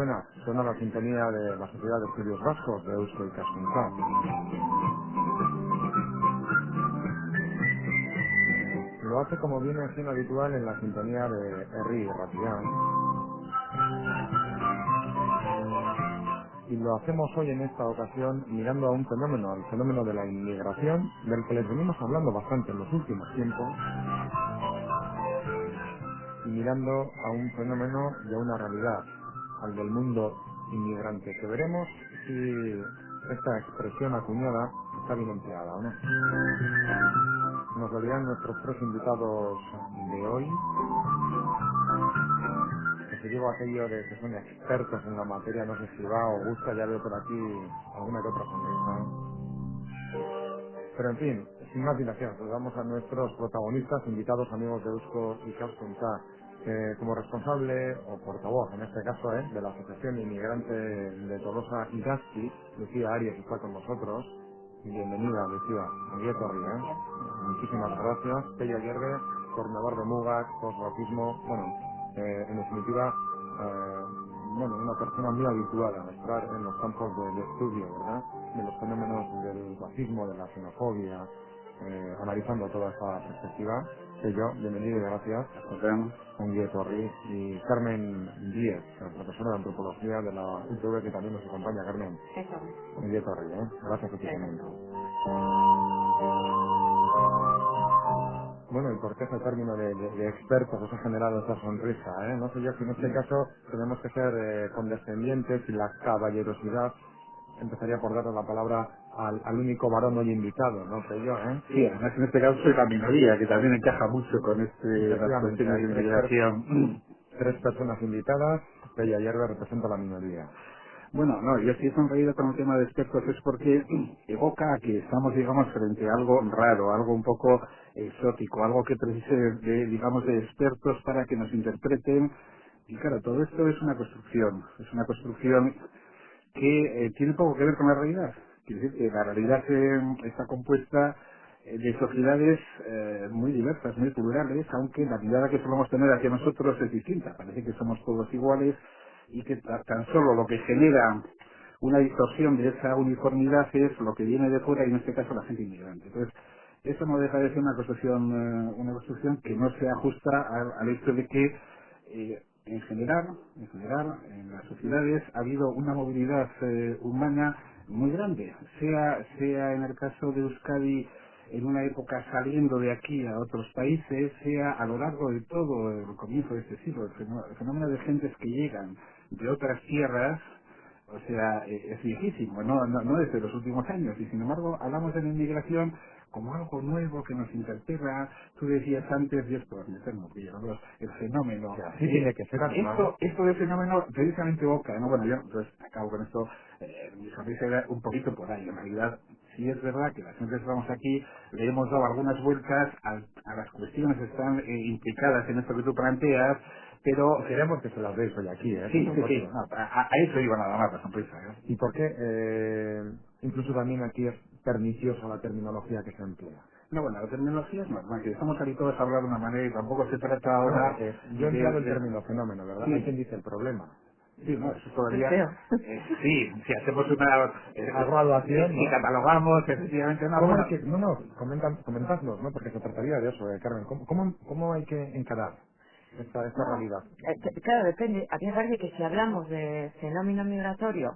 suena? Suena la sintonía de la Sociedad de Estudios Vascos de Eusko y Cascuncá. Lo hace como viene siendo habitual en la sintonía de Herri Rapián. Y lo hacemos hoy en esta ocasión mirando a un fenómeno, al fenómeno de la inmigración, del que les venimos hablando bastante en los últimos tiempos, y mirando a un fenómeno de una realidad, al del mundo inmigrante, que veremos si esta expresión acuñada está bien empleada o no. Nos lo dirán nuestros tres invitados de hoy, que se lleva aquello de que son expertos en la materia, no sé si va o gusta, ya veo por aquí alguna que otra sonrisa. Pero en fin, sin más dilación, saludamos a nuestros protagonistas, invitados, amigos de Eusko y Cascuncá. Como responsable o portavoz, en este caso, de la Asociación Inmigrante de Tolosa Idazki, Lucía Arias está con nosotros. Bienvenida, Lucía. Onguieto Arri, Gracias. Muchísimas gracias. Pello Hierve, coordinador de MUGAC, post-racismo, bueno, en definitiva, bueno, una persona muy habitual a estar en los campos de estudio, ¿verdad? De los fenómenos del racismo, de la xenofobia, analizando toda esta perspectiva. Pello, bienvenido y gracias. Podemos. Onguieto Arri. Y Carmen Díez, profesora de antropología de la UTV, que también nos acompaña. Carmen. Eso. Onguieto Arri, gracias por tu Gracias. comentario. Bueno, ¿y por qué ese término de expertos os ha generado esa sonrisa? No sé yo si en este caso tenemos que ser condescendientes y la caballerosidad empezaría por darle la palabra al único varón hoy invitado, no sé yo, ¿eh? Sí, además en este caso soy la minoría, que también encaja mucho con las Efectivamente, cuestiones hay de inmigración. tres personas invitadas, Bella Hierve representa la minoría. Bueno, no, yo sí he sonreído con el tema de expertos es porque evoca que estamos, digamos, frente a algo raro, algo un poco exótico, algo que precise de, digamos, de expertos para que nos interpreten. Y claro, todo esto es una construcción que tiene poco que ver con la realidad. Quiere decir que la realidad está compuesta de sociedades muy diversas, muy plurales, aunque la mirada que solemos tener hacia nosotros es distinta. Parece que somos todos iguales y que tan solo lo que genera una distorsión de esa uniformidad es lo que viene de fuera y en este caso la gente inmigrante. Entonces, eso no deja de ser una construcción que no se ajusta al hecho de que en las sociedades ha habido una movilidad humana muy grande, sea en el caso de Euskadi en una época saliendo de aquí a otros países, sea a lo largo de todo el comienzo de este siglo, el fenómeno de gentes que llegan de otras tierras, o sea, es viejísimo, no desde los últimos años, y sin embargo hablamos de la inmigración como algo nuevo que nos interpela. Tú decías antes, y esto me tengo que llevarlos, el fenómeno. Que así tiene que ser además. Esto del fenómeno precisamente evoca, ¿no? Bueno, yo entonces acabo con esto, mi sonrisa era un poquito por ahí. En realidad, sí es verdad que las gente que estamos aquí le hemos dado algunas vueltas a las cuestiones que están implicadas en esto que tú planteas, pero Queremos que se las deis hoy aquí, sí, por sí, supuesto. sí, no, a eso iba nada más la sonrisa, ¿eh? ¿Y por qué incluso también aquí es perniciosa la terminología que se emplea? No, bueno, la terminología es normal, que estamos habituados a hablar de una manera y tampoco se trata No, ahora yo he empleado el de término fenómeno, ¿verdad? Hay quien sí, dice el problema. sí, no, eso Qué todavía, feo. sí, si hacemos una, La graduación, si ¿no? catalogamos, efectivamente, no, ¿Cómo hay bueno, que...? No, comentadnos, ¿no? Porque se trataría de eso, Carmen. ¿Cómo hay que encarar esta No, realidad? claro, depende. A mí me parece que si hablamos de fenómeno migratorio,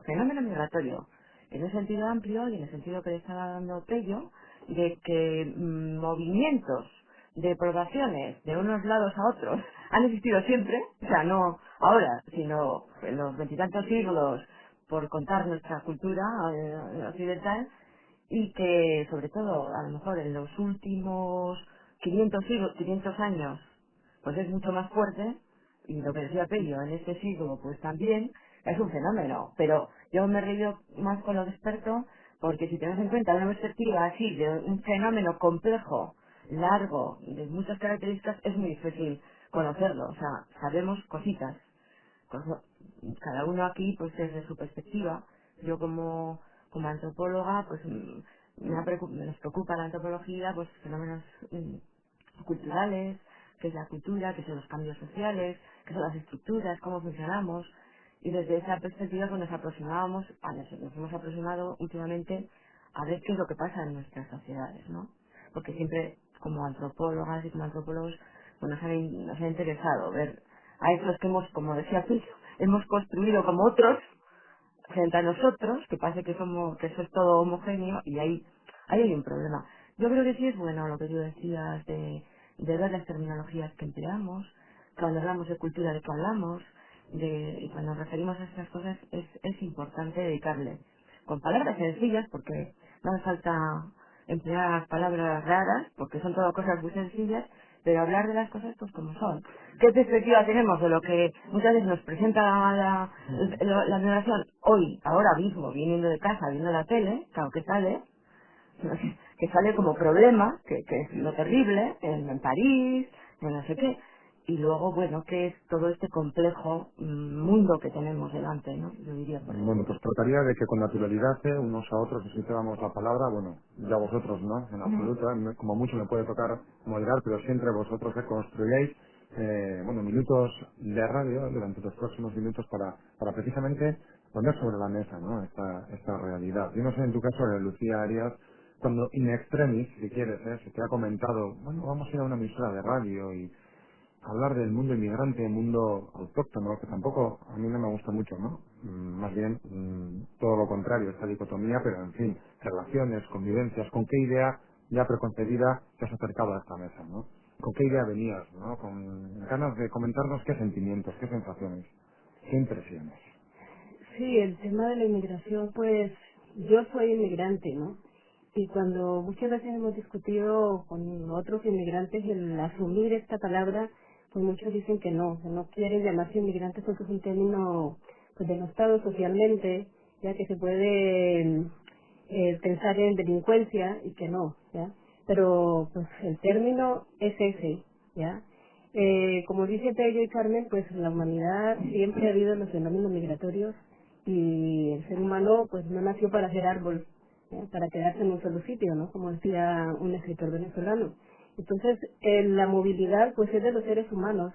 en un sentido amplio y en el sentido que le estaba dando Pello, de que movimientos de poblaciones de unos lados a otros han existido siempre, o sea, no ahora, sino en los veintitantos siglos, por contar nuestra cultura occidental, y que sobre todo a lo mejor en los últimos 500 años pues es mucho más fuerte, y lo que decía Pello en este siglo pues también es un fenómeno, pero yo me he reído más con lo de experto porque si tenemos en cuenta una perspectiva así de un fenómeno complejo, largo, de muchas características, es muy difícil conocerlo, o sea, sabemos cositas, Cosa- cada uno aquí pues desde su perspectiva. Yo como antropóloga pues nos preocupa la antropología, pues fenómenos culturales, qué es la cultura, qué son los cambios sociales, qué son las estructuras, cómo funcionamos, Y desde esa perspectiva pues nos aproximábamos, nos hemos aproximado últimamente a ver qué es lo que pasa en nuestras sociedades, ¿no? Porque siempre como antropólogas y como antropólogos pues nos ha interesado ver a esos que hemos, como decía Phil, hemos construido como otros frente a nosotros, que parece que somos, que eso es todo homogéneo, y ahí hay un problema. Yo creo que sí es bueno lo que tú decías de ver las terminologías que empleamos, cuando hablamos de cultura de qué hablamos, y cuando nos referimos a estas cosas es importante dedicarle con palabras sencillas, porque no hace falta emplear palabras raras, porque son todas cosas muy sencillas, pero hablar de las cosas pues como son. ¿Qué perspectiva tenemos de lo que muchas veces nos presenta la migración hoy, ahora mismo, viniendo de casa, viendo la tele, claro que sale, que sale como problema, que es lo terrible, en París, en no sé qué, y luego, bueno, que es todo este complejo mundo que tenemos delante, ¿no? Yo diría por ahí. Bueno, pues trataría de que con naturalidad unos a otros escucháramos la palabra, bueno, ya vosotros, ¿no? En absoluto, como mucho me puede tocar moderar, pero siempre vosotros construiréis, bueno, minutos de radio durante los próximos minutos para precisamente poner sobre la mesa, ¿no? Esta realidad. Yo no sé en tu caso, Lucía Arias, cuando in extremis, si quieres, se te ha comentado, bueno, vamos a ir a una emisora de radio y hablar del mundo inmigrante, mundo autóctono, que tampoco a mí no me gusta mucho, ¿no? Más bien todo lo contrario, esta dicotomía, pero en fin, relaciones, convivencias, ¿con qué idea ya preconcebida te has acercado a esta mesa, ¿no? ¿Con qué idea venías, ¿no? Con ganas de comentarnos qué sentimientos, qué sensaciones, qué impresiones. Sí, el tema de la inmigración, pues yo soy inmigrante, ¿no? Y cuando muchas veces hemos discutido con otros inmigrantes el asumir esta palabra, pues muchos dicen que no quieren llamarse inmigrantes porque es un término pues denostado socialmente, ya que se puede pensar en delincuencia y que no, ¿ya? Pero pues el término es ese, ¿ya? Como dice Pello y Carmen, pues en la humanidad siempre ha habido los fenómenos migratorios y el ser humano pues no nació para ser árbol, para quedarse en un solo sitio, ¿no? Como decía un escritor venezolano. Entonces, la movilidad pues es de los seres humanos,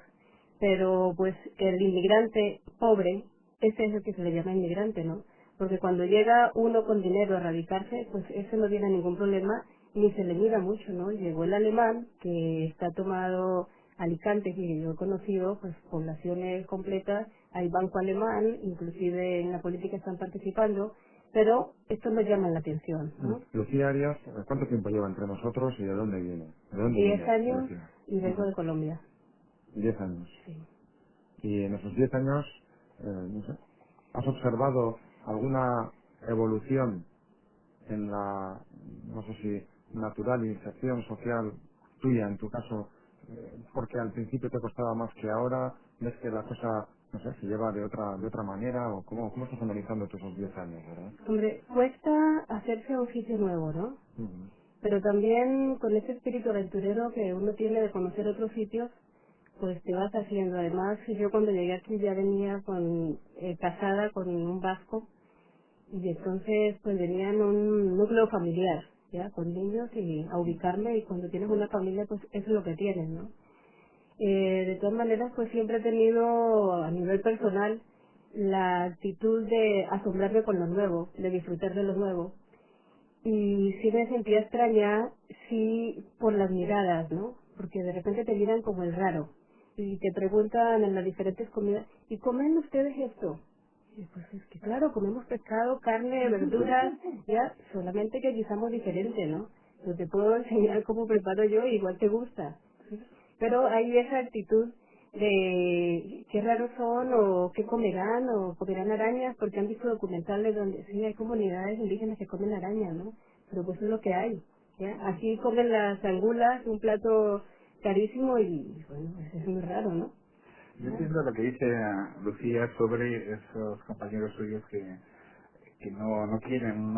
pero pues el inmigrante pobre, ese es el que se le llama inmigrante, ¿no? Porque cuando llega uno con dinero a radicarse, pues ese no tiene ningún problema ni se le mira mucho, ¿no? Llegó el alemán, que está tomado Alicante, que yo he conocido, pues poblaciones completas, hay banco alemán, inclusive en la política están participando, pero esto nos llama la atención, ¿no? Lucía Arias, ¿cuánto tiempo lleva entre nosotros y de dónde viene? ¿De dónde 10 viene años Lucía? y vengo de Colombia, 10 años. sí. Y en esos 10 años, no sé, ¿has observado alguna evolución en la, no sé si natural inserción social tuya, en tu caso, porque al principio te costaba más que ahora? ¿Ves que la cosa, no sé, se lleva de otra manera? ¿O cómo estás analizando tú esos 10 años, verdad? Hombre, cuesta hacerse un sitio nuevo, ¿no? Ujú. Pero también con ese espíritu aventurero que uno tiene de conocer otros sitios, pues te vas haciendo. Además, yo cuando llegué aquí ya venía casada con un vasco y entonces pues venía en un núcleo familiar, ya, con niños y a ubicarme y cuando tienes una familia pues eso es lo que tienes, ¿no? De todas maneras pues siempre he tenido a nivel personal la actitud de asombrarme con lo nuevo, de disfrutar de lo nuevo y sí me sentía extraña, sí, por las miradas, ¿no? Porque de repente te miran como el raro y te preguntan en las diferentes comidas, ¿y comen ustedes esto? Y pues es que claro, comemos pescado, carne, verduras, ya, solamente que guisamos diferente, ¿no? Yo te puedo enseñar cómo preparo yo, igual te gusta. Pero hay esa actitud de qué raros son o comerán arañas, porque han visto documentales donde sí hay comunidades indígenas que comen arañas, ¿no? Pero pues es lo que hay, ¿ya? Aquí comen las angulas, un plato carísimo y bueno, pues es muy raro, ¿no? Yo entiendo lo que dice Lucía sobre esos compañeros suyos que no quieren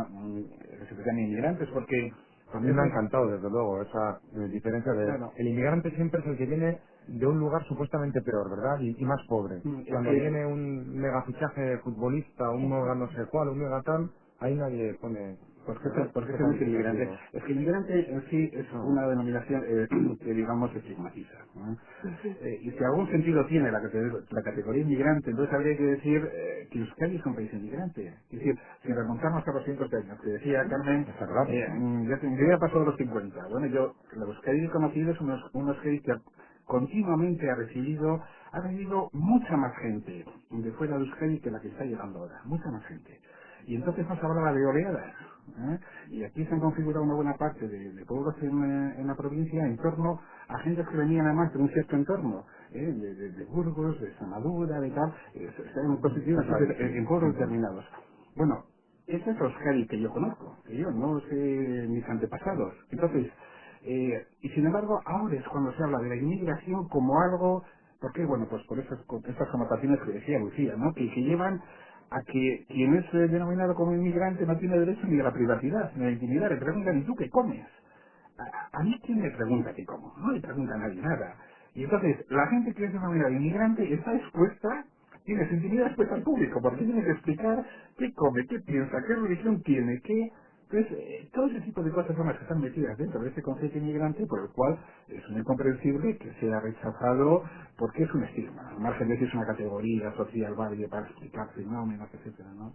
que se sean inmigrantes porque A mí me ha encantado, desde luego, esa diferencia de... claro, El inmigrante siempre es el que viene de un lugar supuestamente peor, ¿verdad? Y más pobre. es Cuando que viene un mega fichaje de futbolista, un mega no sé cuál, un mega tal, ahí nadie pone ¿Por qué ¿Qué se dice inmigrante? calificativo? Es que inmigrante en sí es No. una denominación que, digamos, estigmatiza, ¿no? Y si algún sentido tiene la categoría inmigrante, entonces habría que decir que Euskadi es un país inmigrante. Es decir, si remontamos a los cientos de años, que decía Carmen, Está claro, ¿no? yo ya he pasado los 50. Bueno, la Euskadi que he conocido es una Euskadi que continuamente ha recibido mucha más gente de fuera de Euskadi que la que está llegando ahora, mucha más gente. Y entonces nos hablaba de oleadas, ¿eh? Y aquí se han configurado una buena parte de pueblos en la provincia en torno a gentes que venían además de un cierto entorno, de Burgos, de Extremadura, de tal, se han constituido Está en clarísimo. pueblos Ujú. determinados. Bueno, ese es Euskadi que yo conozco, que yo no sé mis antepasados. Entonces, y sin embargo, ahora es cuando se habla de la inmigración como algo, ¿por qué? Bueno, pues por esas connotaciones que decía Lucía, ¿no? Que llevan a que quien es denominado como inmigrante no tiene derecho ni a la privacidad, ni a la intimidad. Le preguntan, ¿y tú qué comes? A mí quién me pregunta qué como, no le pregunta a nadie nada. Y entonces, la gente que es denominada inmigrante está expuesta, tiene su intimidad expuesta al público, porque tiene que explicar qué come, qué piensa, qué religión tiene, qué... Entonces, todo ese tipo de cosas son las que están metidas dentro de este concepto inmigrante, por el cual es muy comprensible que sea rechazado porque es un estigma, al margen de si es una categoría social válida para explicar fenómenos, etcétera, ¿no?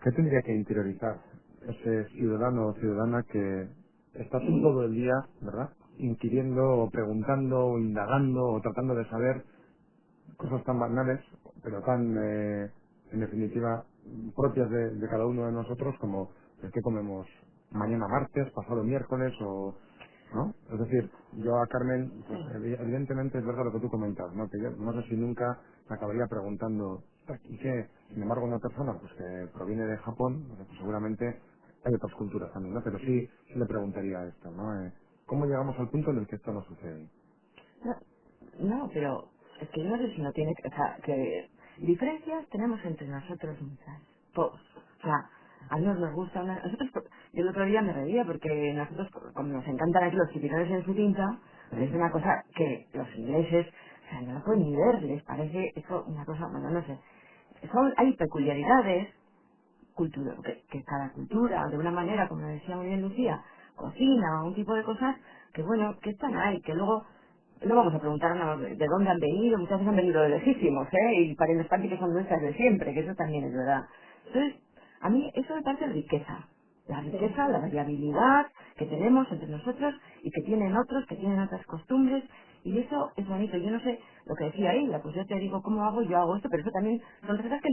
¿Qué tendría que interiorizar ese ciudadano o ciudadana que está todo el día, ¿verdad? Inquiriendo o preguntando o indagando o tratando de saber cosas tan banales, pero tan, en definitiva, propias de cada uno de nosotros como el que comemos mañana martes, pasado miércoles o... ¿no? Es decir, yo a Carmen, pues evidentemente es verdad lo que tú comentas, ¿no? Que yo no sé si nunca me acabaría preguntando, ¿y qué? Sin embargo, una persona pues que proviene de Japón, pues seguramente hay otras culturas también, ¿no? Pero sí le preguntaría esto, ¿no? ¿Cómo llegamos al punto en el que esto no sucede? No, no, pero es que yo no sé si no tiene, o sea, que diferencias tenemos entre nosotros muchas, todos. O sea, a nosotros nos gusta nosotros, yo el otro día me reía porque nosotros, como nos encantan aquí los chipirones en su tinta, es una cosa que los ingleses, o sea, no lo pueden ni ver, les parece eso una cosa, bueno, no sé. Hay peculiaridades que cada cultura, de una manera, como decía muy bien Lucía, cocina o un tipo de cosas que, bueno, que están ahí, que luego no vamos a preguntarnos de dónde han venido, muchas veces han venido de lejísimos, ¿eh? Y para los parques que son nuestras de siempre, que eso también es verdad. Entonces, a mí eso me parece riqueza. La riqueza, la variabilidad que tenemos entre nosotros y que tienen otros, que tienen otras costumbres, y eso es bonito. Yo no sé lo que decía ella, pues yo te digo cómo hago, yo hago esto, pero eso también son recetas que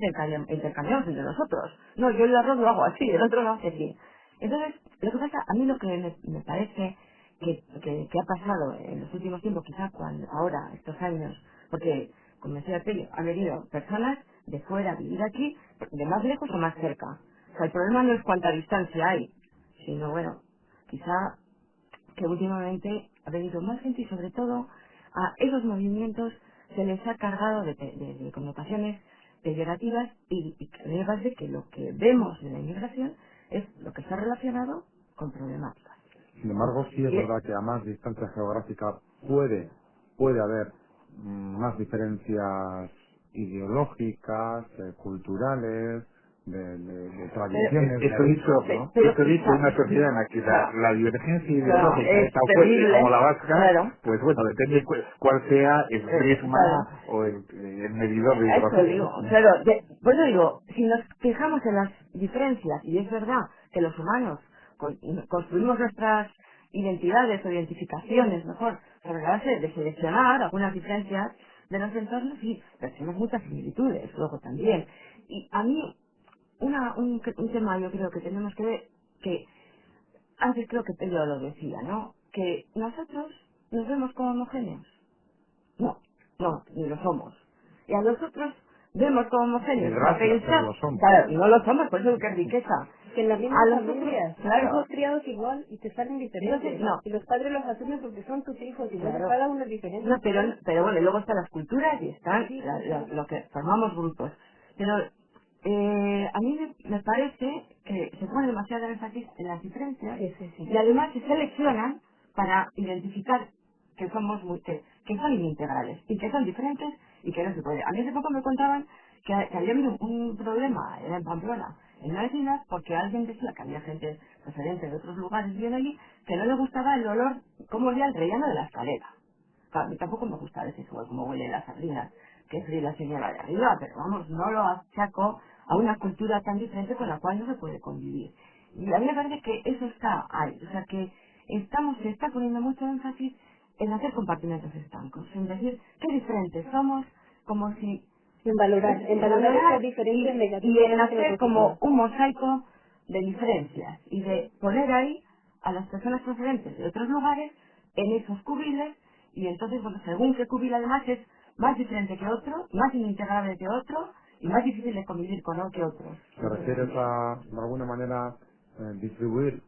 intercambiamos entre nosotros. No, yo el arroz lo hago así, el otro lo hace así. Entonces, lo que pasa, a mí lo que me parece que ha pasado en los últimos tiempos, quizás ahora, estos años, porque, como decía Tello, han venido personas de fuera a vivir aquí, de más lejos o más cerca. O sea, el problema no es cuánta distancia hay, sino, bueno, quizá que últimamente ha venido más gente y sobre todo a esos movimientos se les ha cargado de connotaciones peyorativas y que a mí me parece que lo que vemos de la inmigración es lo que está relacionado con problemáticas. Sin embargo, sí es Y, verdad que a más distancia geográfica puede haber más diferencias ideológicas, culturales, de tradiciones, de Eso dicho, ritos, ¿no? pero eso dicho, quizá, una sociedad en la que la divergencia claro, ideológica es es tan fuerte como terrible, la vasca, claro, pues bueno, depende cuál sea el prisma claro. o el medidor de A eso ideología, digo, ¿no? claro, por eso digo, si nos fijamos en las diferencias, y es verdad que los humanos construimos nuestras identidades o identificaciones, mejor, sobre la base de seleccionar algunas diferencias de los entornos, sí, pero tenemos muchas similitudes luego también. Y a mí, un tema yo creo que tenemos que ver, que antes creo que Pedro lo decía, ¿no? Que nosotros nos vemos como homogéneos. No, no, ni lo somos. Y a nosotros vemos como homogéneos, pero Gracias, pero pensar, lo somos. claro, no lo somos, por eso que es riqueza. Que en la misma A los otros, familia claro. somos criados igual y te salen Entonces, diferentes. no, Y los padres los asumen porque son tus hijos y bueno, claro. cada uno es diferente. No, pero bueno, y luego están las culturas y están Sí, lo que formamos grupos. Pero a mí me parece que se pone demasiado énfasis en las diferencias sí, sí, sí. y además se seleccionan para identificar que somos que son integrales y que son diferentes y que no se puede. A mí hace poco me contaban que había habido un problema, era en Pamplona, en las islas porque alguien decía que había gente procedente de otros lugares bien allí que no le gustaba el olor, cómo olía el rellano de la escalera. Claro, a mí tampoco me gusta decir cómo huelen las sardinas, que fríe la señora de arriba, pero vamos, no lo achaco a una cultura tan diferente con la cual no se puede convivir. Y a mí me parece que eso está ahí, o sea que se está poniendo mucho énfasis en hacer compartimentos estancos, en decir qué diferentes somos, como si En valorar esas y, diferencias y en negativamente o hacer como positivas. un mosaico de diferencias y de poner ahí a las personas procedentes de otros lugares en esos cubiles y entonces, bueno, según qué cubil además es más diferente que otro, más inintegrable que otro y más difícil de convivir con que otros. ¿Te refieres a, de alguna manera, distribuir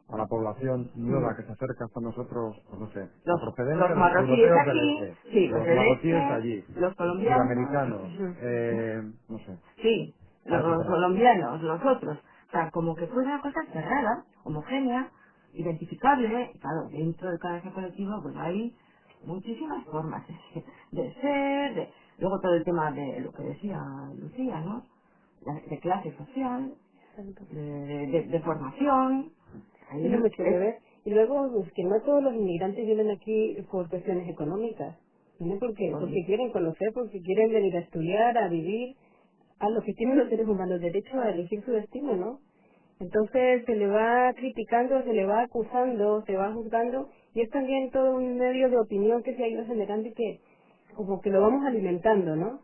a la población nueva que se acerca hasta nosotros, pues no sé, la Los procedencia, los marroquíes europeos del aquí, este, sí, los los del marroquíes de este, allí, los colombianos, sudamericanos, no sé, sí, los etcétera? colombianos, los otros. O sea, como que fuera una cosa cerrada, homogénea, identificable, y claro, dentro de cada ese colectivo pues hay muchísimas formas de ser, luego todo el tema de lo que decía Lucía, ¿no? De clase social, Exacto. de formación, Tiene ahí mucho que es, ver. Y luego, pues, que no todos los inmigrantes vienen aquí por cuestiones económicas. Vienen porque quieren conocer, porque quieren venir a estudiar, a vivir, a lo que tienen los seres humanos, derecho a elegir su destino, ¿no? Entonces se le va criticando, se le va acusando, se va juzgando, y es también todo un medio de opinión que se ha ido generando y que como que lo vamos alimentando, ¿no?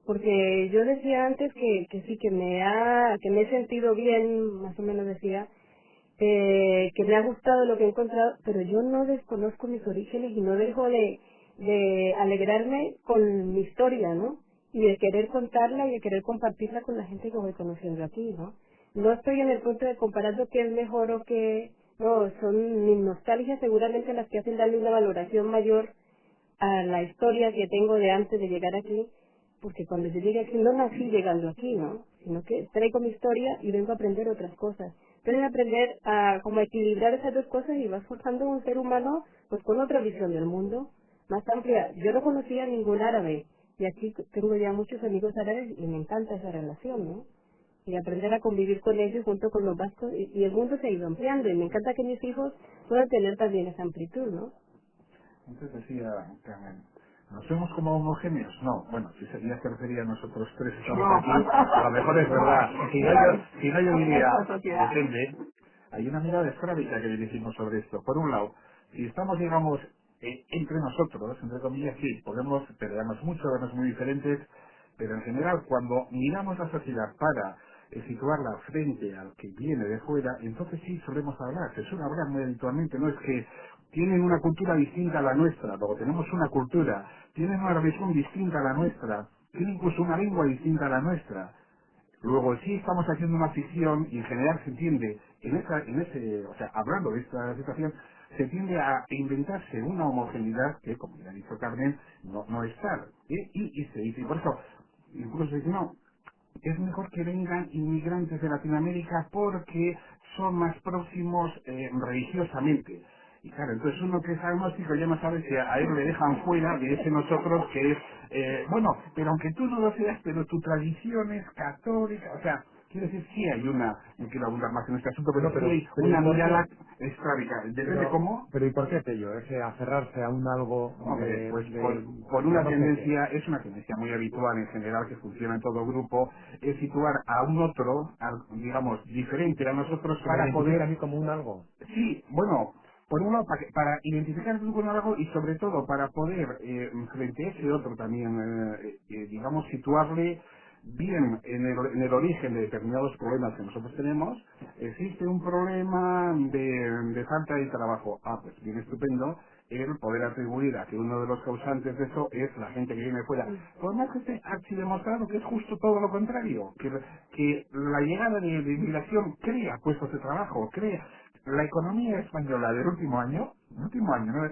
Porque yo decía antes que sí, que me he sentido bien, más o menos decía, que me ha gustado lo que he encontrado, pero yo no desconozco mis orígenes y no dejo de alegrarme con mi historia, ¿no? Y de querer contarla y de querer compartirla con la gente que voy conociendo aquí, ¿no? No estoy en el punto de comparar lo que es mejor o que... No, son mis nostalgias seguramente las que hacen darle una valoración mayor a la historia que tengo de antes de llegar aquí, porque cuando yo llegué aquí no nací llegando aquí, ¿no? Sino que traigo mi historia y vengo a aprender otras cosas. Pero aprender a como a equilibrar esas dos cosas y vas forjando un ser humano pues con otra visión del mundo más amplia. Yo no conocía a ningún árabe y aquí tengo ya muchos amigos árabes y me encanta esa relación, ¿no? Y aprender a convivir con ellos junto con los vascos y el mundo se ha ido ampliando y me encanta que mis hijos puedan tener también esa amplitud, ¿no? Entonces decía Carmen, ¿nos vemos como homogéneos? No, bueno, si sería que refería a nosotros tres estamos aquí, a lo mejor es verdad. Si no yo diría, depende, hay una mirada estrábica que dirigimos sobre esto. Por un lado, si estamos, digamos, entre nosotros, entre comillas, sí, podemos pelearnos mucho, vernos muy diferentes, pero en general cuando miramos la sociedad para situarla frente al que viene de fuera, entonces sí solemos hablar, se suele hablar muy habitualmente, no es que tienen una cultura distinta a la nuestra, luego tenemos una cultura, tienen una religión distinta a la nuestra, tienen incluso una lengua distinta a la nuestra. Luego sí estamos haciendo una ficción y en general se entiende, o sea, hablando de esta situación, se tiende a inventarse una homogeneidad que, como ya ha dicho Carmen, no es tal. Y se dice, y por eso, incluso se dice, no, es mejor que vengan inmigrantes de Latinoamérica porque son más próximos religiosamente. Y claro, entonces uno que es agnóstico ya no sabe si a él le dejan fuera de ese nosotros que es, bueno, pero aunque tú no lo seas, pero tu tradición es católica, o sea, quiero decir, sí hay una, no quiero abundar más en este asunto, pero No, sí hay ¿y una por qué? mirada esclávica. Depende cómo. Pero ¿y por qué Pello? Ese aferrarse a un algo Hombre, pues de por una no sé qué. tendencia, es una tendencia muy habitual en general que funciona en todo grupo, es situar a un otro, digamos, diferente a nosotros Que me para identifica a poder, mí como un algo. sí, bueno, por un lado para identificarnos con algo y sobre todo para poder, frente a ese otro también, digamos, situarle bien en el origen de determinados problemas que nosotros tenemos. Existe un problema de falta de trabajo. Ah, pues bien estupendo el poder atribuir a que uno de los causantes de eso es la gente que viene fuera. Por más que esté archidemostrado que es justo todo lo contrario, que la llegada de inmigración crea puestos de trabajo, crea la economía española del último año, el último año, ¿no?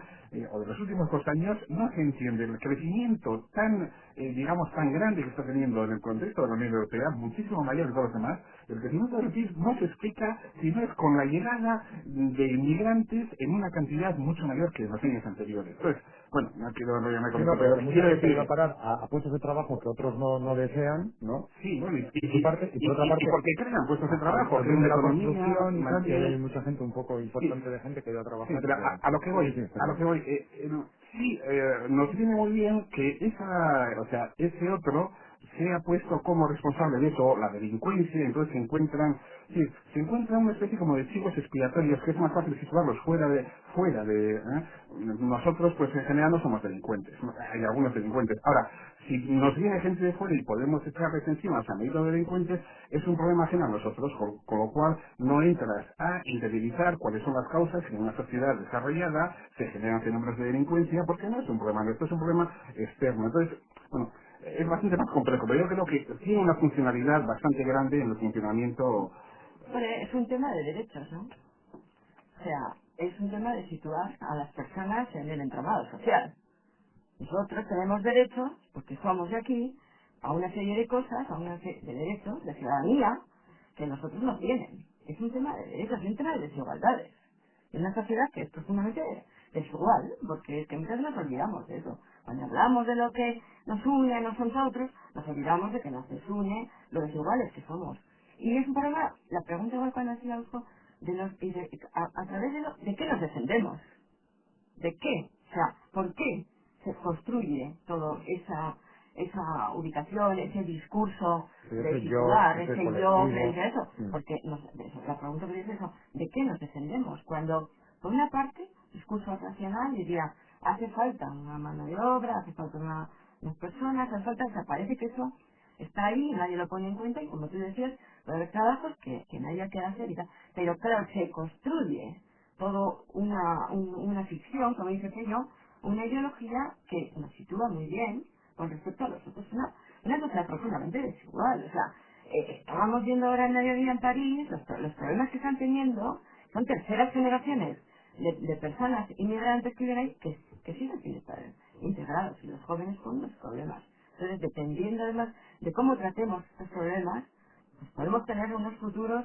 O de los últimos 2 años, no se entiende el crecimiento tan, digamos, tan grande que está teniendo en el contexto de la Unión Europea, muchísimo mayor que todos los demás. El crecimiento del PIB no se explica si no es con la llegada de inmigrantes en una cantidad mucho mayor que en los años anteriores. Entonces, bueno, no quiero enrollarme Sí, con no, esto, pero pero que mucha quiero gente ha ido decir, a parar a puestos de trabajo que otros no desean, ¿no? sí, bueno, Y por otra y parte, porque crean puestos de trabajo, al crean boom la de la economía, construcción y tal, que mantienen. hay mucha gente un poco Sí, importante de gente que ha ido a sí, trabajar y pero que... a lo que voy, Sí, sí, a lo que perdón. voy, sí, nos viene muy bien que o sea, ese otro sea puesto como responsable de eso, la delincuencia, entonces sí, se encuentran una especie como de chivos expiatorios que es más fácil situarlos fuera de, nosotros pues en general no somos delincuentes, ¿no? Hay algunos delincuentes. Ahora, si nos viene gente de fuera y podemos echarles encima a amiguitos delincuentes, es un problema ajeno a nosotros, con lo cual no entras a interiorizar cuáles son las causas que en una sociedad desarrollada se generan fenómenos de delincuencia, porque no es un problema nuestro, es un problema externo. Entonces, bueno, es bastante más complejo, pero yo creo que tiene una funcionalidad bastante grande en el funcionamiento. Bueno, es un tema de derechos, ¿no? O sea, es un tema de situar a las personas en el entramado social. Nosotros tenemos derechos, porque somos de aquí, a una serie de cosas, a una serie de derechos, de ciudadanía, que nosotros no tienen. Es un tema de derechos, es un tema de desigualdades. En una sociedad que es profundamente desigual, porque es que muchas veces nos olvidamos de eso. Cuando hablamos de lo que nos une a nosotros, nos olvidamos de que nos desune lo desiguales que somos. Y es un problema, la pregunta igual cuando hacía algo, a través de qué nos defendemos. ¿De qué? O sea, ¿por qué se construye toda esa ubicación, ese discurso Sí, de ese yo, situar, ese ese yo colectivo. frente a eso? Mm. Porque la pregunta que dice eso, ¿de qué nos defendemos? Cuando, por una parte, discurso racional diría, hace falta una mano de obra, hace falta unas personas, hace falta, o sea, parece que eso está ahí, nadie lo pone en cuenta y como tú decías, va a haber trabajos que nadie quiere hacer y tal. Pero claro, se construye todo una ficción, como dice yo, una ideología que nos sitúa muy bien con respecto a los otros. Una sociedad profundamente desigual. O sea, estábamos viendo ahora en mediodía en París, los problemas que están teniendo son terceras generaciones de personas inmigrantes que viven ahí que siguen sin estar integrados y los jóvenes con unos problemas. Entonces, dependiendo además de cómo tratemos estos problemas, pues podemos tener unos futuros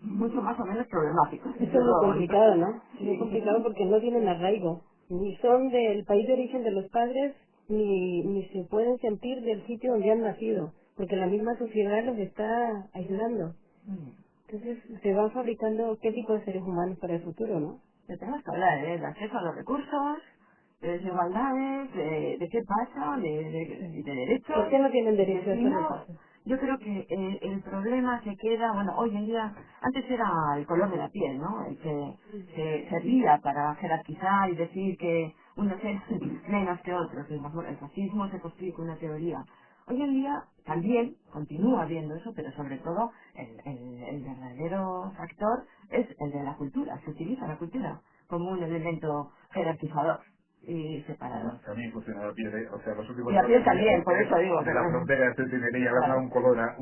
mucho más o menos problemáticos. Eso es lo complicado, ¿no? Es muy Sí. complicado porque no tienen arraigo. Ni son del país de origen de los padres, ni se pueden sentir del sitio donde han nacido. Porque la misma sociedad los está ayudando. Mm. Entonces se van fabricando qué tipo de seres humanos para el futuro, ¿no? Pero tenemos que hablar de acceso a los recursos, de desigualdades, de qué pasa, de ¿Por derechos, qué no tienen de derecho a si esos no. recursos? Yo creo que el problema se queda, bueno, hoy en día, antes era el color de la piel, ¿no? El que se servía para jerarquizar y decir que unos es menos que otros. El racismo se construye con una teoría. Hoy en día también continúa habiendo eso, pero sobre todo el verdadero factor es el de la cultura. Se utiliza la cultura como un elemento jerarquizador y separador. También funciona la piel, o sea, los Y últimos la piel problemas también, por eso digo de que la no. frontera se debería haber dado Claro. un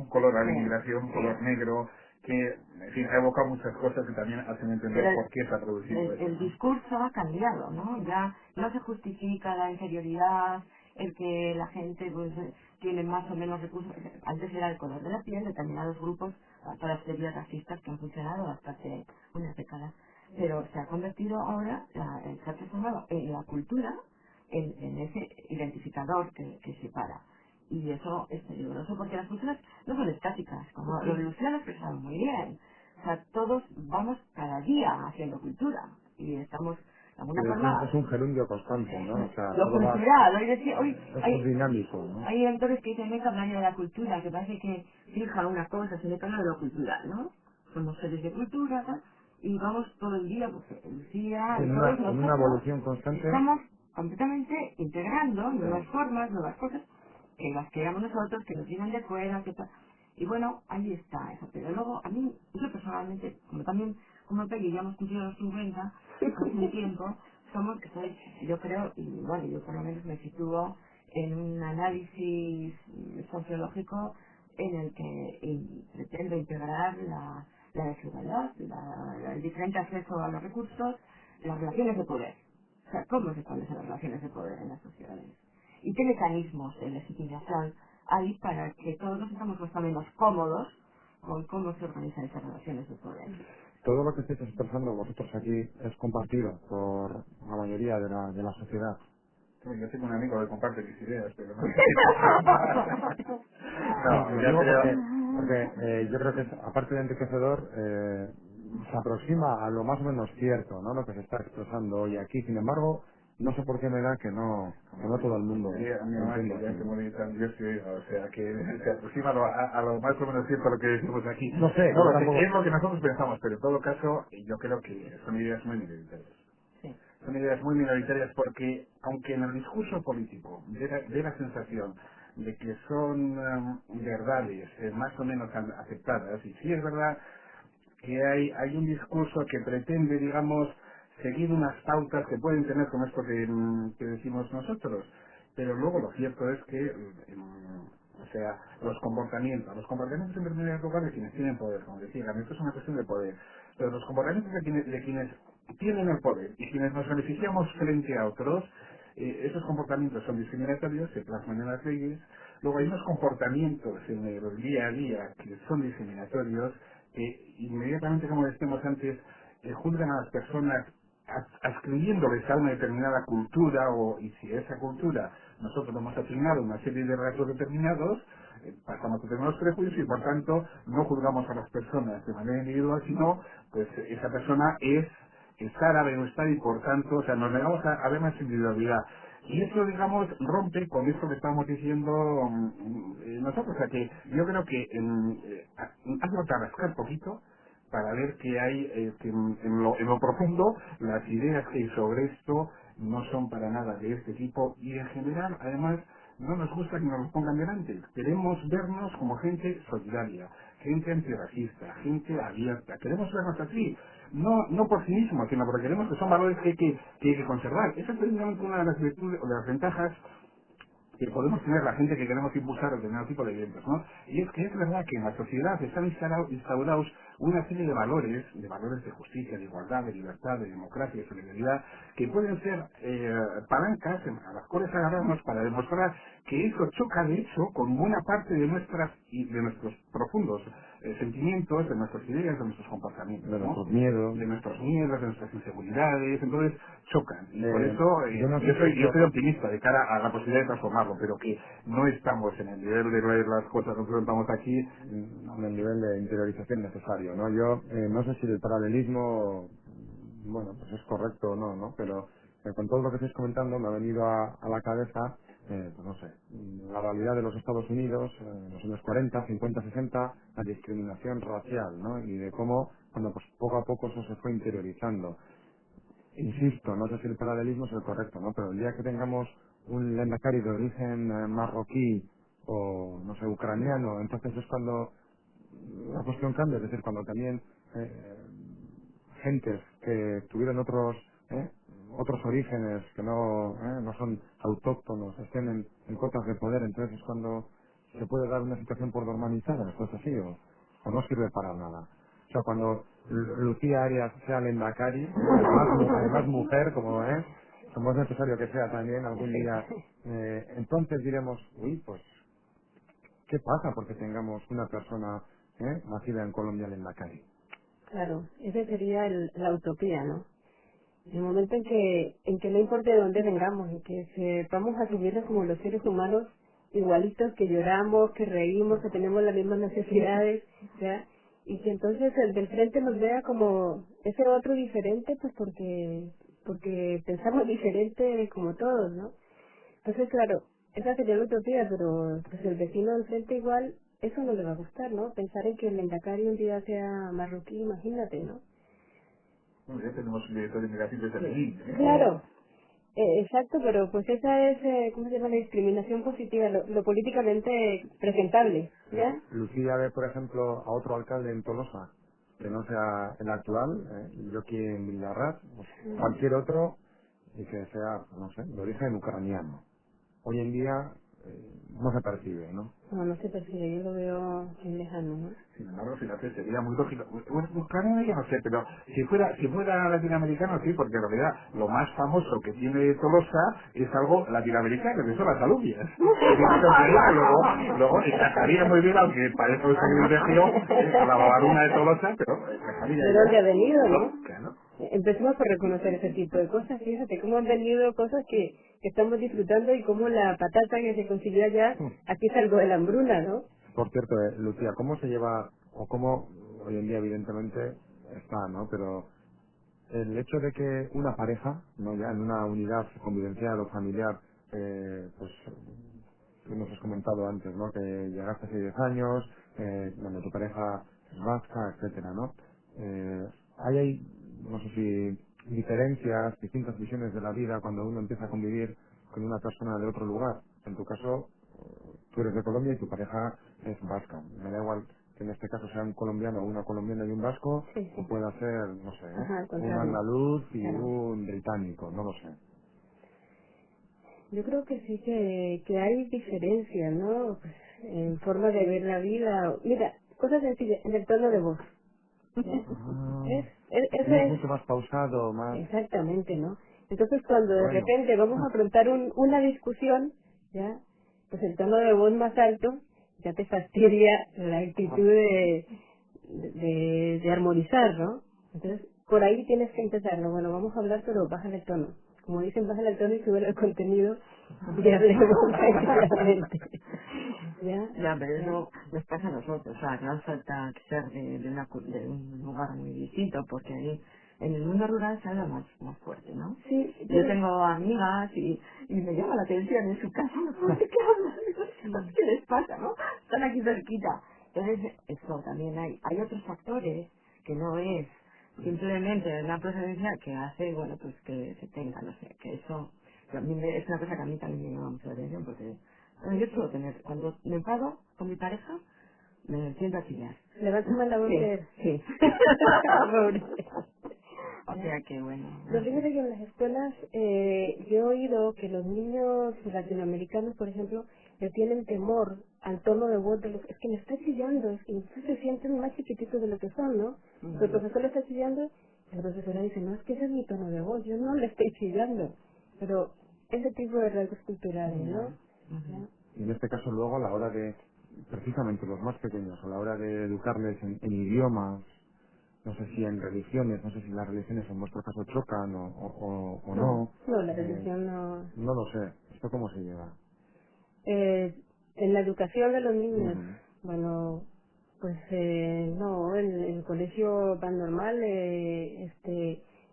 color a la Sí, inmigración, un color sí. negro, que, en fin, ha evocado muchas cosas que también hacen entender Pero por qué se ha producido eso, el ¿no? discurso ha cambiado, ¿no? Ya no se justifica la inferioridad, el que la gente pues, tiene más o menos recursos. Antes era el color de la piel, determinados grupos, todas las teorías racistas que han funcionado hasta hace unas décadas. Pero se ha convertido ahora, se ha transformado en la cultura, en ese identificador que separa. Y eso es peligroso porque las culturas no son estáticas, como lo de Lucía lo ha expresado muy bien. O sea, todos vamos cada día haciendo cultura y estamos de Sí, alguna es forma un gerundio constante, ¿no? O sea, lo todo va, cultural. Hoy decía, hoy es dinámico, ¿no? hay autores que dicen que hablar de la cultura, que parece que fija una cosa, se le habla de lo cultural, ¿no? Somos seres de cultura, tal, y vamos todo el día, pues Lucía y todos En una nosotros evolución constante. estamos completamente integrando Sí. nuevas formas, nuevas cosas, que las creamos nosotros, que nos vienen de fuera, que tal. Y bueno, ahí está eso. Pero luego, a mí, yo personalmente, como también, como Peggy, ya hemos cumplido los 50, hace un tiempo, yo creo, y bueno, yo por lo menos me sitúo en un análisis sociológico en el que pretendo integrar la desigualdad, el diferente acceso a los recursos, las relaciones de poder. sea, cómo se establecen las relaciones de poder en las sociedades y qué mecanismos de legitimación hay para que todos nos estamos más o menos cómodos con cómo se organizan esas relaciones de poder. Todo lo que estáis expresando vosotros aquí es compartido por la mayoría de la sociedad. Yo tengo un amigo que comparte mis ideas, pero no. No, No, lo ya digo creo. porque yo creo que es, aparte de enriquecedor, se aproxima a lo más o menos cierto, ¿no? Lo que se está expresando hoy aquí. Sin embargo, no sé por qué me da que no todo el mundo A mi lo mamá entiende que ya así. se murió tan yo sí, o sea que se aproxima a lo más o menos cierto lo que decimos aquí. No sé, No yo lo sé, tampoco. es lo que nosotros pensamos, pero en todo caso yo creo que son ideas muy minoritarias. Sí. Son ideas muy minoritarias porque, aunque en el discurso político dé la sensación de que son verdades más o menos aceptadas, y sí es verdad que hay un discurso que pretende, digamos, seguir unas pautas que pueden tener con esto que decimos nosotros, pero luego lo cierto es que, o sea, los comportamientos en primer lugar de quienes tienen poder, como decía, esto es una cuestión de poder, pero los comportamientos de quienes tienen el poder y quienes nos beneficiamos frente a otros, esos comportamientos son discriminatorios, se plasman en las leyes. Luego hay unos comportamientos en el día a día que son discriminatorios, que inmediatamente, como decíamos antes, juzgan a las personas adscribiéndoles a una determinada cultura, y si a esa cultura nosotros hemos asignado una serie de rasgos determinados, pasamos a tener unos prejuicios y por tanto no juzgamos a las personas de manera individual, sino pues esa persona es árabe o está y por tanto, o sea, nos negamos a ver más individualidad. Y eso, digamos, rompe con esto que estamos diciendo nosotros. O sea, que yo creo que hace falta rascar poquito para ver que hay, que en lo profundo, las ideas que hay sobre esto no son para nada de este tipo y en general, además, no nos gusta que nos los pongan delante. Queremos vernos como gente solidaria, gente antirracista, gente abierta. Queremos vernos así. No por sí mismos, sino porque queremos que son valores que hay que conservar. Esa es precisamente una de las virtudes o de las ventajas que podemos tener la gente que queremos impulsar determinado tipo de eventos, ¿no? Y es que es verdad que en la sociedad están instaurados una serie de valores de justicia, de igualdad, de libertad, de democracia, de solidaridad, que pueden ser palancas a las cuales agarrarnos para demostrar que eso choca de hecho con buena parte de nuestros profundos sentimientos, de nuestras ideas, de nuestros comportamientos, De ¿no? nuestros miedos. De nuestros miedos, de nuestras inseguridades, entonces chocan. Y por eso Yo no sé si yo esto, soy optimista de cara a la posibilidad de transformarlo, pero que no estamos en el nivel de ver las cosas que nosotros estamos aquí. en el nivel de interiorización necesario, ¿no? Yo no sé si el paralelismo, bueno, pues es correcto o no, ¿no? Pero con todo lo que estáis comentando me ha venido a la cabeza, pues no sé, la realidad de los Estados Unidos, en los años 40, 50, 60, la discriminación racial, ¿no? Y de cómo, bueno, pues poco a poco eso se fue interiorizando. Insisto, no sé si el paralelismo es el correcto, ¿no? Pero el día que tengamos un Lendakari de origen marroquí o, no sé, ucraniano, entonces es cuando la cuestión cambia, es decir, cuando también gentes que tuvieron ¿eh? otros orígenes que no son autóctonos, estén en cotas de poder, entonces es cuando se puede dar una situación por normalizada, esto es así, o no sirve para nada. O sea, cuando Lucía Arias sea Lendakari, además mujer, como es necesario que sea también algún día, entonces diremos, uy, pues ¿qué pasa porque tengamos una persona nacida en Colombia en la calle? Claro, esa sería la utopía, ¿no? El momento en que no importa de dónde vengamos, en que sepamos asumirnos como los seres humanos igualitos, que lloramos, que reímos, que tenemos las mismas necesidades, ¿ya? Y que entonces el del frente nos vea como ese otro diferente, pues porque pensamos diferente como todos, ¿no? Entonces, claro, esa sería la utopía, pero pues el vecino del frente igual, eso no le va a gustar, ¿no? Pensar en que el Endacari un día sea marroquí, imagínate, ¿no? Bueno, ya tenemos un director de migración desde Berlín, ¿eh? Claro, exacto, pero pues esa es, ¿cómo se llama? La discriminación positiva, lo políticamente presentable, ¿ya? Lucía ve, por ejemplo, a otro alcalde en Tolosa, que no sea el actual, yo aquí en Villarrat, pues, cualquier otro, y que sea, no sé, de origen ucraniano. Hoy en día no se percibe, ¿no? No, no se percibe, yo lo veo muy lejano, ¿no? Sin embargo, fíjate, sería muy lógico. Bueno, ucraniano ya no sé, pero si fuera latinoamericano, sí, porque en realidad lo más famoso que tiene Tolosa es algo latinoamericano, que son las alubias. Luego encajaría muy bien, aunque parece un sacrilegio, la babaruna de Tolosa, pero encajaría De ya. dónde ha venido, ¿no? Claro. Empecemos por reconocer ese tipo de cosas, fíjate cómo han venido cosas que estamos disfrutando y cómo la patata que se consiguió allá, aquí salgo de la hambruna, ¿no? Por cierto, Lucía, ¿cómo se lleva, o cómo hoy en día evidentemente está, ¿no? Pero el hecho de que una pareja, ¿no? Ya en una unidad convivencial o familiar, pues tú nos has comentado antes, ¿no? Que llegaste hace 10 años, bueno, tu pareja es vasca, etcétera, ¿no? Hay, no sé si diferencias, distintas visiones de la vida cuando uno empieza a convivir con una persona de otro lugar. En tu caso, tú eres de Colombia y tu pareja es vasca. Me da igual que en este caso sea un colombiano o una colombiana y un vasco, Sí, o sí. pueda ser, no sé, Ajá, al un contrario. andaluz y Claro. un británico, no lo sé. Yo creo que sí que hay diferencia, ¿no? Pues, en forma de ver la vida. Mira, cosas sencillas, en el tono de voz. ¿Ya? Ah, Eso uno es es mucho más pausado, más... exactamente, ¿no? Entonces cuando de Bueno, repente vamos a afrontar una discusión, ¿ya? Pues el tono de voz más alto ya te fastidia la actitud de armonizar, ¿no? Entonces por ahí tienes que empezarlo. Bueno, vamos a hablar, pero bájale el tono. Como dicen, bájale el tono y sube el contenido y hablemos tranquilamente. ¿Ya? Ya, pero ¿Ya? eso nos pasa a nosotros, o sea, que no hace falta que ser de un lugar muy distinto, porque ahí en el mundo rural se habla más fuerte, ¿no? Sí, Yo yo, tengo amigas y me llama la atención en su casa, no sé qué hablan, no sé qué les pasa, ¿no? Están aquí cerquita. Entonces, eso también hay otros factores que no es simplemente una procedencia que hace, bueno, pues que se tenga, no sé, que eso a mí es una cosa que a mí también me llama mucho la atención, porque yo suelo tener, cuando me enfado con mi pareja, me siento a chillar. levántame la voz Sí, de... sí. Pobre. O sea que bueno, Yo no fíjate sé. que en las escuelas yo he oído que los niños latinoamericanos, por ejemplo, le tienen temor al tono de voz de los... Es que me está chillando, es que entonces se sienten más chiquititos de lo que son, ¿no? El profesor le está chillando y la profesora dice, no, es que ese es mi tono de voz, yo no le estoy chillando. Pero ese tipo de rasgos culturales, ¿no? Ya. Ujú. ¿Ya? y en este caso luego a la hora de, precisamente los más pequeños, a la hora de educarles en idiomas, no sé si en religiones, no sé si las religiones en vuestro caso chocan o No, no, no, la eh, religión no... no lo sé, ¿esto cómo se lleva? Eh, en la educación de los niños, Ujú. bueno, pues no, en el colegio van normal,